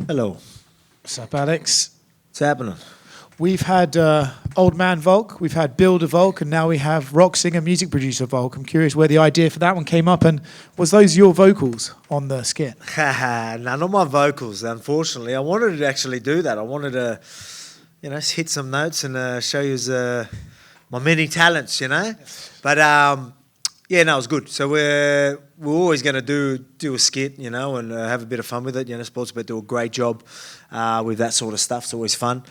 Hello. What's up, Alex? What's happening? We've had Old Man Volk, we've had Builder Volk, and now we have rock singer, music producer Volk. I'm curious where the idea for that one came up, and was those your vocals on the skit? None of my vocals, unfortunately. I wanted to actually do that. I wanted to, hit some notes and show you my many talents, But yeah, no, it was good. So we're always going to do a skit, and have a bit of fun with it. Sportsbet do a great job with that sort of stuff. It's always fun.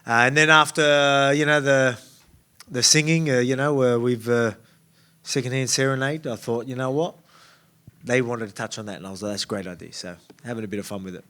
And then after, the singing, we've secondhand serenade. I thought, you know what? They wanted to touch on that, and I was like, that's a great idea. So having a bit of fun with it.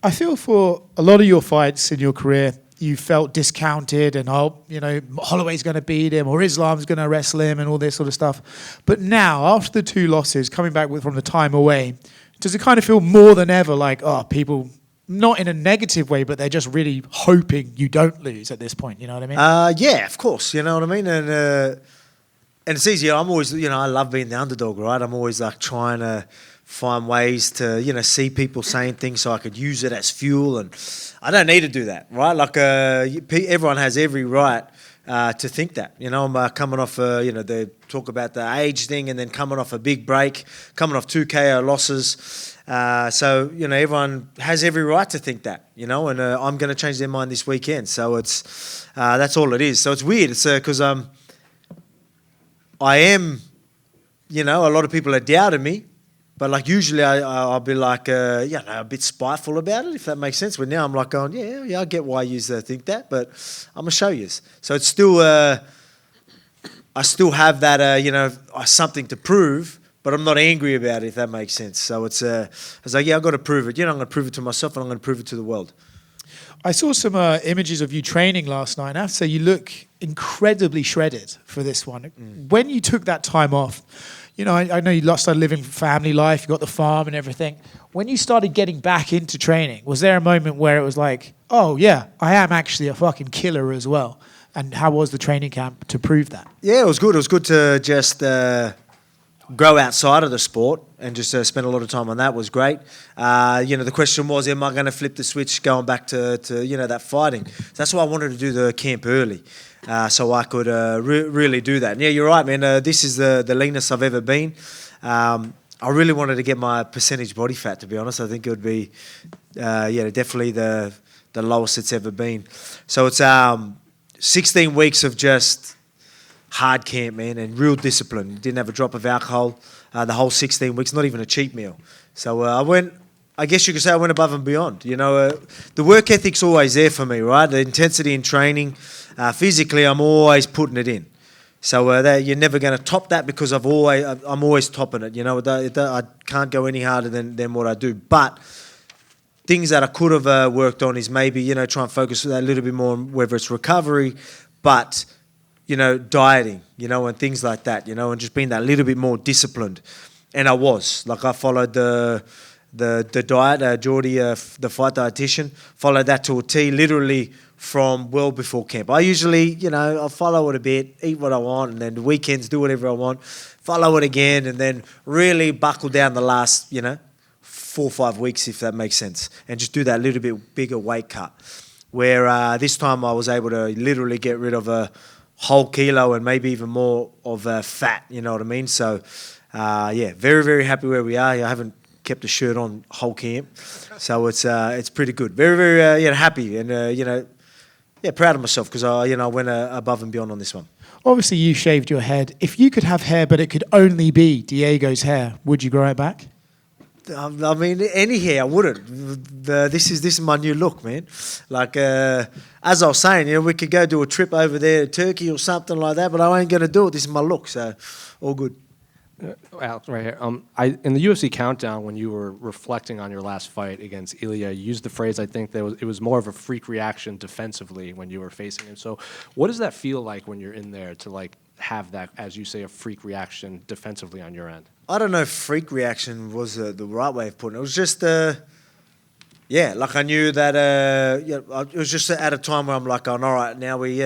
I feel for a lot of your fights in your career, you felt discounted and, Holloway's going to beat him or Islam's going to wrestle him and all this sort of stuff. But now, after the two losses, coming back from the time away, does it kind of feel more than ever like, people, not in a negative way, but they're just really hoping you don't lose at this point, you know what I mean? Yeah, of course, you know what I mean? And it's easy. I'm always, I love being the underdog, right? I'm always like trying to find ways to, see people saying things so I could use it as fuel. And I don't need to do that, right? Like everyone has every right to think that. I'm coming off, they talk about the age thing and then coming off a big break, coming off 2 KO losses. So, everyone has every right to think that, and I'm going to change their mind this weekend. So it's that's all it is. So it's weird. It's because I am, a lot of people are doubting me. But like usually I'll be like, a bit spiteful about it, if that makes sense. But now I'm like going, yeah, I get why you think that, but I'm going to show you. So it's still, I still have that, something to prove, but I'm not angry about it, if that makes sense. So it's like, I've got to prove it. I'm going to prove it to myself and I'm going to prove it to the world. I saw some images of you training last night. I have to say you look incredibly shredded for this one. When you took that time off, I know you started living family life, you got the farm and everything. When you started getting back into training, was there a moment where it was like, oh yeah, I am actually a fucking killer as well? And how was the training camp to prove that? Yeah, it was good. It was good to just grow outside of the sport and just spend a lot of time on that. Was great. The question was, am I going to flip the switch going back to that fighting? So that's why I wanted to do the camp early. So I could really do that. And yeah, you're right, man. This is the leanest I've ever been. I really wanted to get my percentage body fat, to be honest. I think it would be, definitely the lowest it's ever been. So it's 16 weeks of just hard camp, man, and real discipline. Didn't have a drop of alcohol the whole 16 weeks, not even a cheat meal. So I guess you could say I went above and beyond. The work ethic's always there for me, right? The intensity in training, physically, I'm always putting it in. So you're never going to top that because I'm always topping it. I can't go any harder than what I do. But things that I could have worked on is maybe try and focus a little bit more on whether it's recovery, but dieting, and things like that, and just being that little bit more disciplined. And I was I followed the diet, Geordie, the fight dietitian, followed that to a T, literally from well before camp. I usually, I'll follow it a bit, eat what I want, and then the weekends do whatever I want, follow it again, and then really buckle down the last, 4 or 5 weeks, if that makes sense, and just do that little bit bigger weight cut. Where this time I was able to literally get rid of a whole kilo and maybe even more of fat, you know what I mean? So, very, very happy where we are. I haven't kept a shirt on whole camp, so it's pretty good. Very, very happy and proud of myself because I went above and beyond on this one. Obviously, you shaved your head. If you could have hair, but it could only be Diego's hair, would you grow it back? I mean, any hair I wouldn't. This is my new look, man. Like as I was saying, we could go do a trip over there to Turkey or something like that, but I ain't gonna do it. This is my look, so all good. Alex, right here. In the UFC countdown, when you were reflecting on your last fight against Ilya, you used the phrase, I think, that it was more of a freak reaction defensively when you were facing him. So what does that feel like when you're in there to have that, as you say, a freak reaction defensively on your end? I don't know if freak reaction was the right way of putting it. It was just, I knew that, it was just at a time where I'm like, all right, now we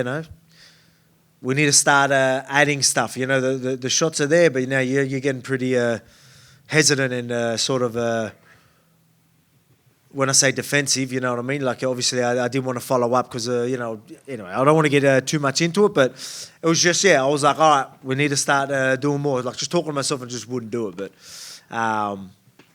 need to start adding stuff. The shots are there, but you're getting pretty hesitant and sort of when I say defensive, you know what I mean? Like, obviously, I didn't want to follow up because, you know, anyway, I don't want to get too much into it, but it was just, I was like, all right, we need to start doing more. Like, just talking to myself and just wouldn't do it.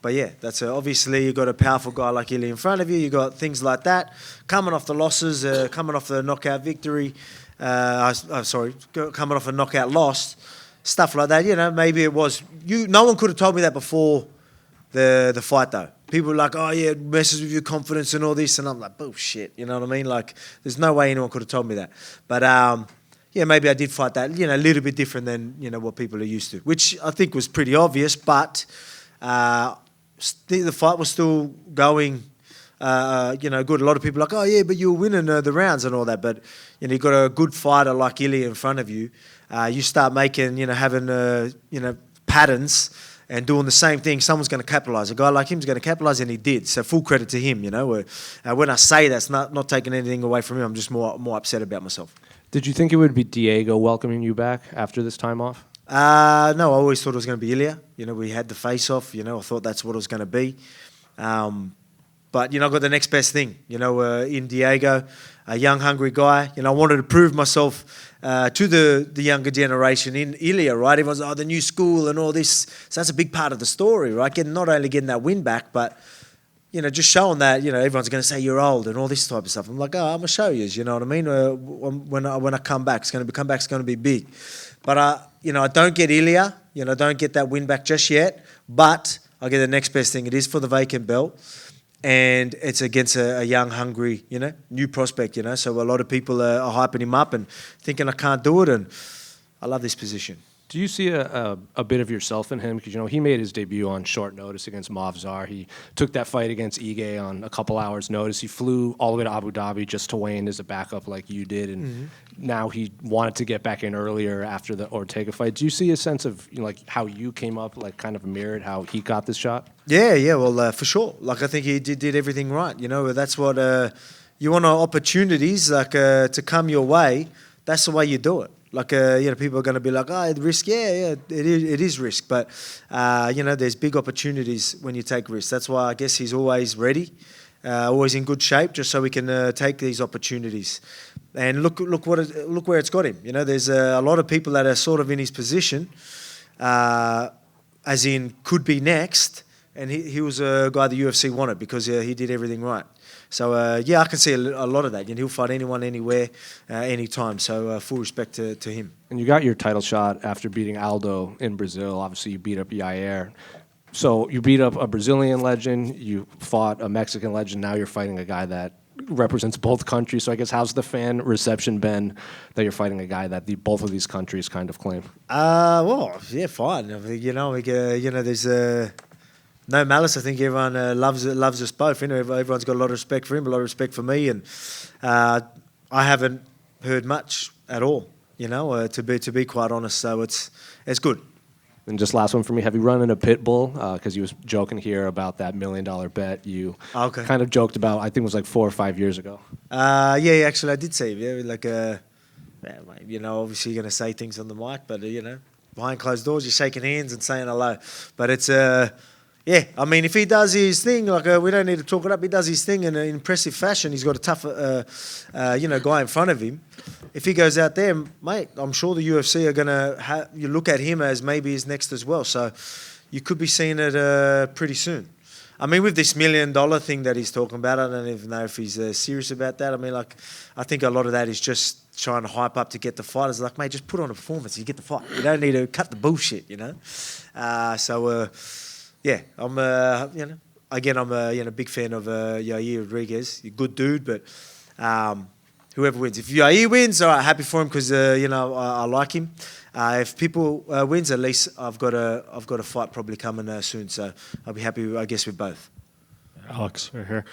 But yeah, that's obviously you got a powerful guy like Ilya in front of you. You got things like that coming off the losses, coming off the knockout victory. Coming off a knockout loss, stuff like that. You know, maybe it was you. No one could have told me that before the fight though. People were like, oh yeah, it messes with your confidence and all this, and I'm like, bullshit. You know what I mean? Like, there's no way anyone could have told me that. But yeah, maybe I did fight that. You know, a little bit different than what people are used to, which I think was pretty obvious. But the fight was still going. Good. A lot of people are like, oh yeah, but you were winning the rounds and all that. But you got a good fighter like Ilya in front of you. You start making, having patterns and doing the same thing. Someone's going to capitalize. A guy like him is going to capitalize, and he did. So full credit to him. When I say that's not taking anything away from him, I'm just more upset about myself. Did you think it would be Diego welcoming you back after this time off? No, I always thought it was going to be Ilya. We had the face-off. I thought that's what it was going to be. But, I got the next best thing, in Diego, a young, hungry guy. I wanted to prove myself to the younger generation in Ilya, right? Everyone's the new school and all this. So that's a big part of the story, right? Not only getting that win back, but, just showing that, everyone's going to say you're old and all this type of stuff. I'm like, I'm going to show you, you know what I mean? When I come back, it's going to be big. But, I don't get Ilya, don't get that win back just yet. But I get the next best thing. It is for the vacant belt. And it's against a young, hungry, new prospect, So a lot of people are hyping him up and thinking I can't do it. And I love this position. Do you see a bit of yourself in him? Because, he made his debut on short notice against Movzar. He took that fight against Ige on a couple hours' notice. He flew all the way to Abu Dhabi just to weigh in as a backup like you did. And now he wanted to get back in earlier after the Ortega fight. Do you see a sense of, how you came up, kind of mirrored how he got this shot? Yeah, well, for sure. I think he did everything right. That's what you want opportunities to come your way. That's the way you do it. People are going to be like, oh, risk, yeah, it is risk. But, there's big opportunities when you take risks. That's why I guess he's always ready, always in good shape, just so we can take these opportunities. And look where it's got him. There's a lot of people that are sort of in his position, as in could be next. And he was a guy the UFC wanted because he did everything right. So, I can see a lot of that. He'll fight anyone, anywhere, anytime. So, full respect to him. And you got your title shot after beating Aldo in Brazil. Obviously, you beat up Yair. So, you beat up a Brazilian legend. You fought a Mexican legend. Now you're fighting a guy that represents both countries. So, I guess, how's the fan reception been that you're fighting a guy that both of these countries kind of claim? Well, yeah, fine. There's... No malice. I think everyone loves us both. Everyone's got a lot of respect for him, a lot of respect for me, and I haven't heard much at all. To be quite honest. So it's good. And just last one for me: have you run in a pit bull? Because you was joking here about that $1 million bet you kind of joked about. I think it was like 4 or 5 years ago. Yeah, actually I did say obviously you're going to say things on the mic, but behind closed doors you're shaking hands and saying hello. But it's yeah, I mean, if he does his thing, we don't need to talk it up. He does his thing in an impressive fashion. He's got a tough, guy in front of him. If he goes out there, mate, I'm sure the UFC are going to you look at him as maybe his next as well. So you could be seeing it pretty soon. I mean, with this $1 million thing that he's talking about, I don't even know if he's serious about that. I mean, I think a lot of that is just trying to hype up to get the fighters. Mate, just put on a performance. You get the fight. You don't need to cut the bullshit, Yeah, I'm I'm a big fan of Yair Rodriguez. He's a good dude, but whoever wins. If Yair wins, all right, happy for him because I like him. If people wins, at least I've got a fight probably coming soon. So I'll be happy, I guess, with both. Alex, right here.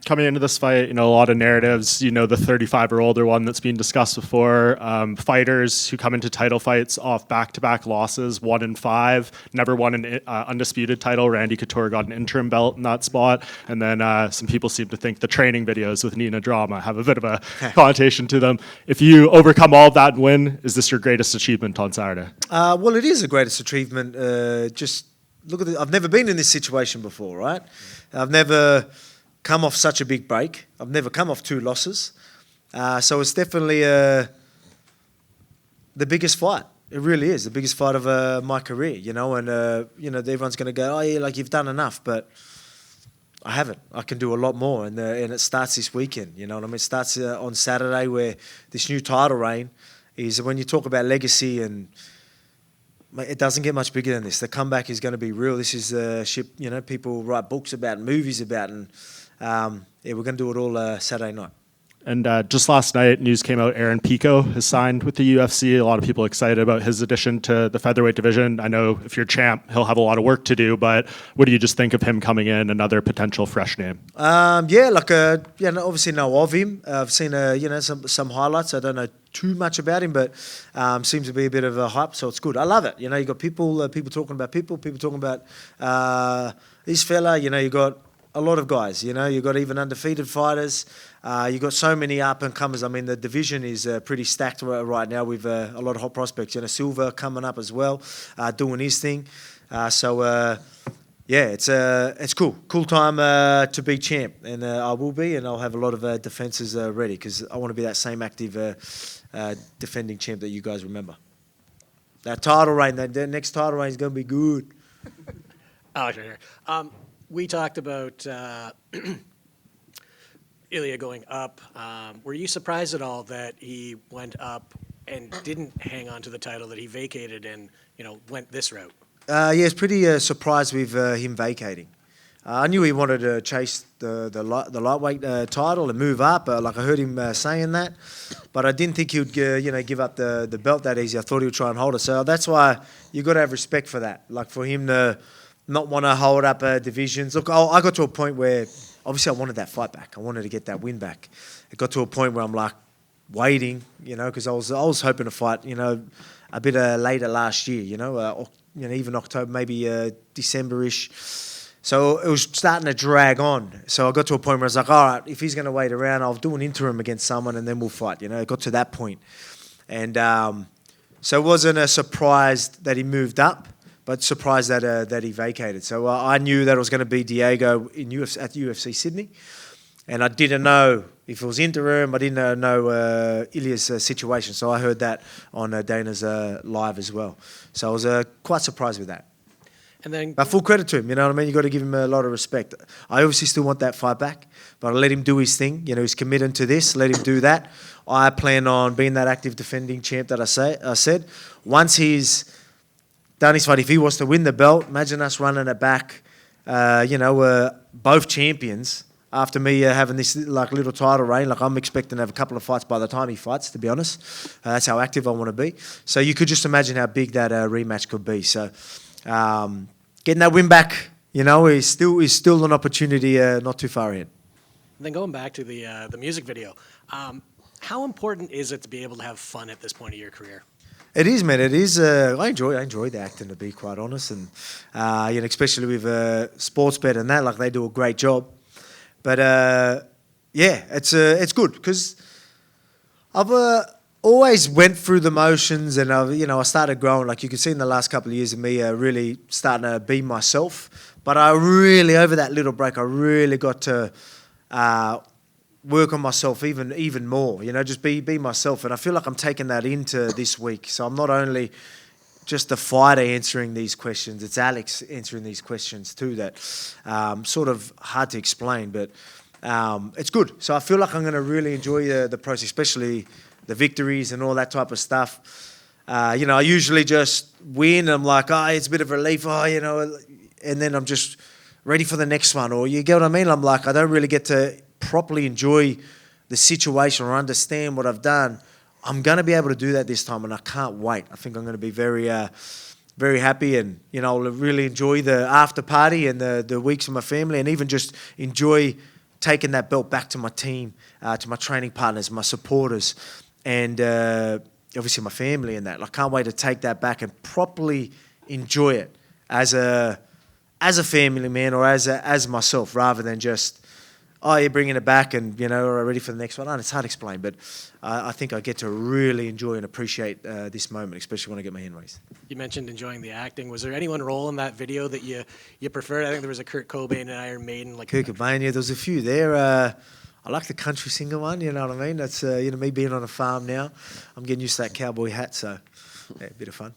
Coming into this fight, a lot of narratives, the 35 or older one that's been discussed before, fighters who come into title fights off back-to-back losses, 1-5, never won an undisputed title. Randy Couture got an interim belt in that spot. And then some people seem to think the training videos with Nina Drama have a bit of a connotation to them. If you overcome all of that and win, is this your greatest achievement on Saturday? Well, it is the greatest achievement, just look at I've never been in this situation before, right? I've never come off such a big break. I've never come off 2 losses. So it's definitely the biggest fight. It really is the biggest fight of my career, you know. And everyone's going to go, oh yeah, like you've done enough, but I haven't. I can do a lot more, and it starts this weekend. You know what I mean? It starts on Saturday, where this new title reign is. When you talk about legacy, and it doesn't get much bigger than this. The comeback is going to be real. This is ship. You know, people write books about, movies about, and we're going to do it all Saturday night. And just last night, news came out Aaron Pico has signed with the UFC. A lot of people excited about his addition to the featherweight division. I know if you're champ, he'll have a lot of work to do, but what do you just think of him coming in, another potential fresh name? Obviously know of him. I've seen some highlights. I don't know too much about him, but seems to be a bit of a hype, so it's good. I love it. You know, you got people talking about people talking about this fella. You know, you got a lot of guys. You know, you got even undefeated fighters. You got so many up and comers. I mean, the division is pretty stacked right now with a lot of hot prospects. You know, Silva coming up as well, doing his thing. It's cool time to be champ, and I will be, and I'll have a lot of defenses ready because I want to be that same active defending champ that you guys remember. That title reign, that next title reign is going to be good. Alex, right here. We talked about Ilya going up. Were you surprised at all that he went up and didn't hang on to the title, that he vacated and went this route? It's pretty surprised with him vacating. I knew he wanted to chase the lightweight title and move up. Like I heard him saying that, but I didn't think he would give up the belt that easy. I thought he would try and hold it. So that's why you got to have respect for that. Like for him to not want to hold up divisions. Look, I got to a point where obviously I wanted that fight back. I wanted to get that win back. It got to a point where I'm like waiting, because I was hoping to fight, a bit later last year, even October, maybe December-ish. So it was starting to drag on. So I got to a point where I was like, all right, if he's going to wait around, I'll do an interim against someone and then we'll fight. It got to that point. And so it wasn't a surprise that he moved up, but surprised that he vacated. So I knew that it was going to be Diego at UFC Sydney. And I didn't know if it was interim. I didn't know Ilya's situation. So I heard that on Dana's live as well. So I was quite surprised with that. And then, but full credit to him, you know what I mean? You got to give him a lot of respect. I obviously still want that fight back, but I let him do his thing. He's committed to this. Let him do that. I plan on being that active defending champ that I said. Once he's done his fight, if he was to win the belt, imagine us running it back. Both champions. After me having this little title reign, I'm expecting to have a couple of fights by the time he fights, to be honest. That's how active I want to be. So you could just imagine how big that rematch could be. So getting that win back, is still an opportunity not too far ahead. And then going back to the music video, how important is it to be able to have fun at this point of your career? It is, man. It is. I enjoy the acting, to be quite honest, and especially with Sportsbet and that, they do a great job. But it's good because I've always went through the motions, and I started growing. Like you can see in the last couple of years of me really starting to be myself. But I really, over that little break, I really got to work on myself even more. Just be myself, and I feel like I'm taking that into this week. So I'm not only just the fighter answering these questions, it's Alex answering these questions too. That sort of hard to explain, but it's good. So I feel like I'm going to really enjoy the process, especially the victories and all that type of stuff. I usually just win. I'm like, it's a bit of relief, and then I'm just ready for the next one. Or you get what I mean? I'm like, I don't really get to properly enjoy the situation or understand what I've done. I'm going to be able to do that this time, and I can't wait. I think I'm going to be very, very happy, and I'll really enjoy the after party and the weeks with my family, and even just enjoy taking that belt back to my team, to my training partners, my supporters, and obviously my family and that. I can't wait to take that back and properly enjoy it as a family man or as myself, rather than just oh, you're bringing it back and, are ready for the next one. And it's hard to explain, but I think I get to really enjoy and appreciate this moment, especially when I get my hand raised. You mentioned enjoying the acting. Was there anyone role in that video that you preferred? I think there was a Kurt Cobain and Iron Maiden. Kurt Cobain, yeah, there was a few there. I like the country singer one, you know what I mean? That's, me being on a farm now. I'm getting used to that cowboy hat, so yeah, a bit of fun.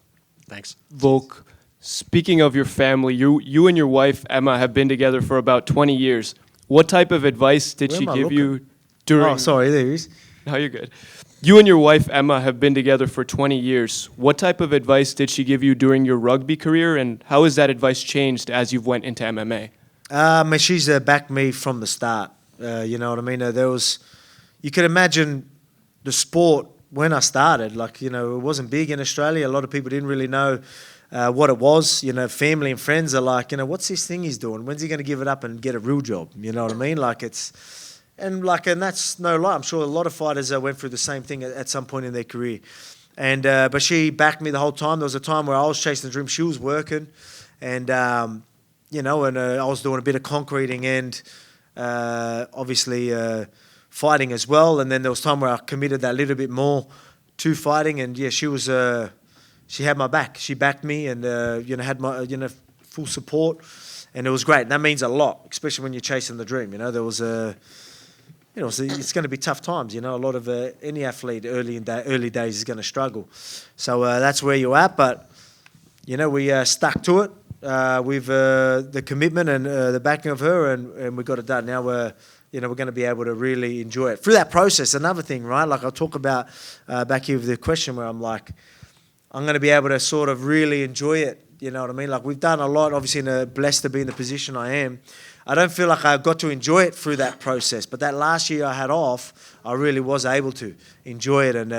Thanks. Volk, speaking of your family, you and your wife, Emma, have been together for about 20 years. What type of advice did Where she am I give looking? you during... Oh, sorry, there he is. No, you're good. You and your wife, Emma, have been together for 20 years. What type of advice did she give you during your rugby career, and how has that advice changed as you've went into MMA? She's backed me from the start. You know what I mean? You could imagine the sport when I started. It wasn't big in Australia. A lot of people didn't really know what it was. Family and friends are like, what's this thing he's doing? When's he going to give it up and get a real job? You know what I mean? And that's no lie. I'm sure a lot of fighters went through the same thing at some point in their career. And but she backed me the whole time. There was a time where I was chasing the dream. She was working, and I was doing a bit of concreting and obviously fighting as well. And then there was time where I committed that little bit more to fighting. And yeah, she was she had my back. She backed me and had my full support, and it was great. And that means a lot, especially when you're chasing the dream. There was it's going to be tough times. A lot of any athlete early days is going to struggle. So that's where you're at. But we stuck to it with the commitment and the backing of her, and we got it done. Now we're going to be able to really enjoy it through that process. Another thing, right? Like I'll talk about back here with the question where I'm like, I'm going to be able to sort of really enjoy it. You know what I mean? Like we've done a lot, obviously blessed to be in the position I am. I don't feel like I got to enjoy it through that process, but that last year I had off, I really was able to enjoy it, and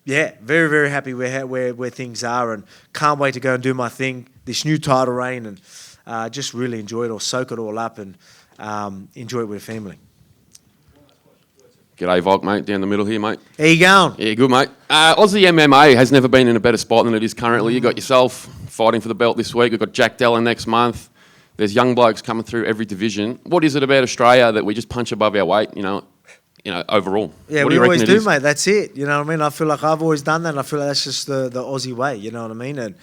very, very happy where things are, and can't wait to go and do my thing, this new title reign, and just really enjoy it or soak it all up and enjoy it with family. G'day, Volk, mate, down the middle here, mate. How you going? Yeah, good, mate. Aussie MMA has never been in a better spot than it is currently. You got yourself fighting for the belt this week. We've got Jack Della next month. There's young blokes coming through every division. What is it about Australia that we just punch above our weight, overall? Yeah, what we always do, is? mate. That's it. You know what I mean? I feel like I've always done that, and I feel like that's just the Aussie way. You know what I mean? And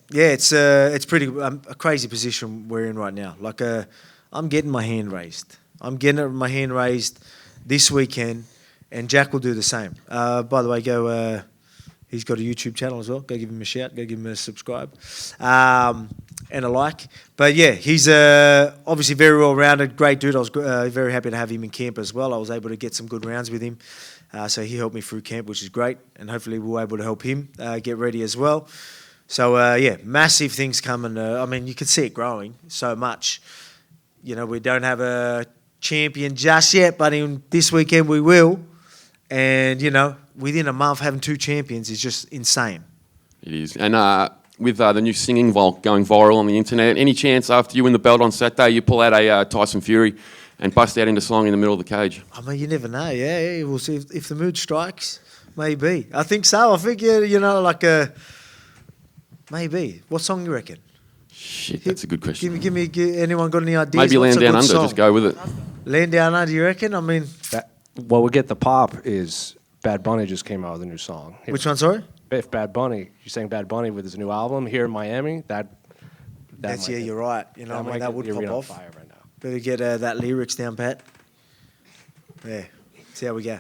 it's pretty a crazy position we're in right now. Like I'm getting my hand raised. I'm getting my hand raised this weekend, and Jack will do the same. By the way, he's got a YouTube channel as well. Go give him a shout. Go give him a subscribe. And a like. But yeah, he's obviously very well-rounded, great dude. I was very happy to have him in camp as well. I was able to get some good rounds with him. So he helped me through camp, which is great. And hopefully we'll be able to help him get ready as well. So massive things coming. You can see it growing so much. We don't have a champion just yet, but this weekend we will. And, within a month having 2 champions is just insane. It is. And with the new singing Volk going viral on the internet, any chance after you win the belt on Saturday you pull out a Tyson Fury and bust out into song in the middle of the cage? You never know. Yeah, we'll see if the mood strikes. Maybe. I think so. I think, maybe. What song you reckon? Shit, that's a good question. Anyone got any ideas? Maybe What's Land a Down good Under, song? just go with it. Land Down Under, you reckon? What would get the pop is Bad Bunny just came out with a new song. Which one, sorry? If Bad Bunny, you're saying Bad Bunny with his new album here in Miami, that's you're right. That would pop off. Fire right now. Better get that lyrics down, Pat. Yeah, see how we go.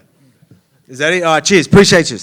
Is that it? All right, cheers. Appreciate you.